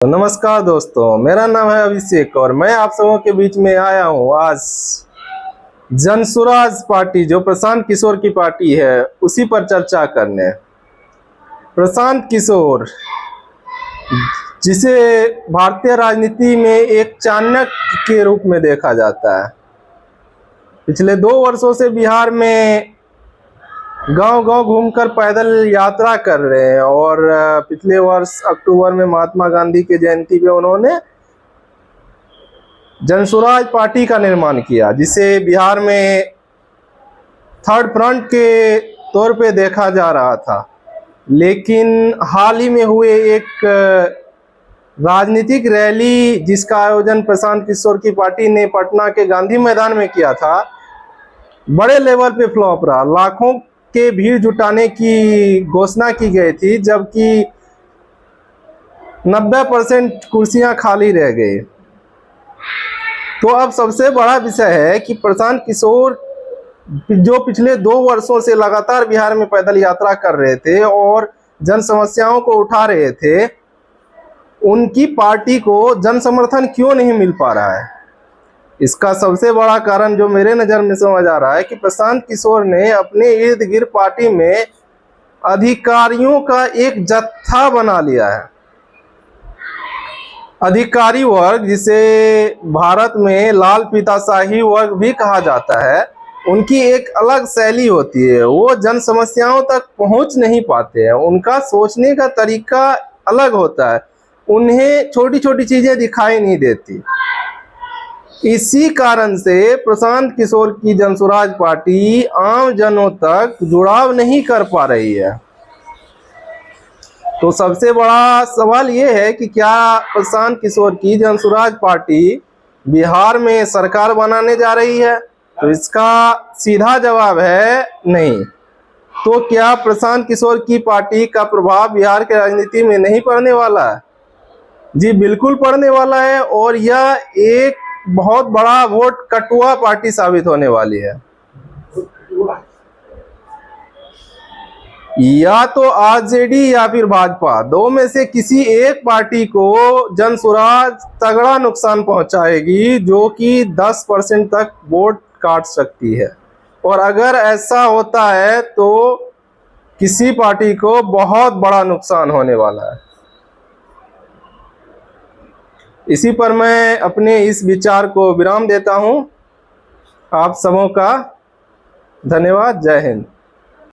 तो नमस्कार दोस्तों, मेरा नाम है अभिषेक और मैं आप सबों के बीच में आया हूँ आज जनसुराज पार्टी जो प्रशांत किशोर की पार्टी है उसी पर चर्चा करने। प्रशांत किशोर जिसे भारतीय राजनीति में एक चाणक्य के रूप में देखा जाता है, पिछले 2 वर्षों से बिहार में गांव-गांव घूमकर पैदल यात्रा कर रहे हैं और पिछले वर्ष अक्टूबर में महात्मा गांधी के जयंती पे उन्होंने जनसुराज पार्टी का निर्माण किया, जिसे बिहार में थर्ड फ्रंट के तौर पे देखा जा रहा था। लेकिन हाल ही में हुए एक राजनीतिक रैली जिसका आयोजन प्रशांत किशोर की पार्टी ने पटना के गांधी मैदान में किया था, बड़े लेवल पे फ्लॉप रहा। लाखों के भीड़ जुटाने की घोषणा की गई थी, जबकि 90% कुर्सियां खाली रह गई। तो अब सबसे बड़ा विषय है कि प्रशांत किशोर जो पिछले 2 वर्षों से लगातार बिहार में पैदल यात्रा कर रहे थे और जन समस्याओं को उठा रहे थे, उनकी पार्टी को जन समर्थन क्यों नहीं मिल पा रहा है। इसका सबसे बड़ा कारण जो मेरे नज़र में समझ आ रहा है कि प्रशांत किशोर ने अपने इर्द गिर्द पार्टी में अधिकारियों का एक जत्था बना लिया है। अधिकारी वर्ग, जिसे भारत में लाल फीताशाही वर्ग भी कहा जाता है, उनकी एक अलग शैली होती है। वो जन समस्याओं तक पहुंच नहीं पाते हैं, उनका सोचने का तरीका अलग होता है, उन्हें छोटी छोटी चीज़ें दिखाई नहीं देती। इसी कारण से प्रशांत किशोर की जनसुराज पार्टी आम जनों तक जुड़ाव नहीं कर पा रही है। तो सबसे बड़ा सवाल ये है कि क्या प्रशांत किशोर की जनसुराज पार्टी बिहार में सरकार बनाने जा रही है? तो इसका सीधा जवाब है नहीं। तो क्या प्रशांत किशोर की पार्टी का प्रभाव बिहार के राजनीति में नहीं पड़ने वाला है? जी बिल्कुल पड़ने वाला है, और यह एक बहुत बड़ा वोट कटुआ पार्टी साबित होने वाली है। या तो आरजेडी या फिर भाजपा, 2 में से किसी एक पार्टी को जनसुराज तगड़ा नुकसान पहुंचाएगी, जो कि 10% तक वोट काट सकती है। और अगर ऐसा होता है तो किसी पार्टी को बहुत बड़ा नुकसान होने वाला है। इसी पर मैं अपने इस विचार को विराम देता हूं। आप सबों का धन्यवाद। जय हिंद।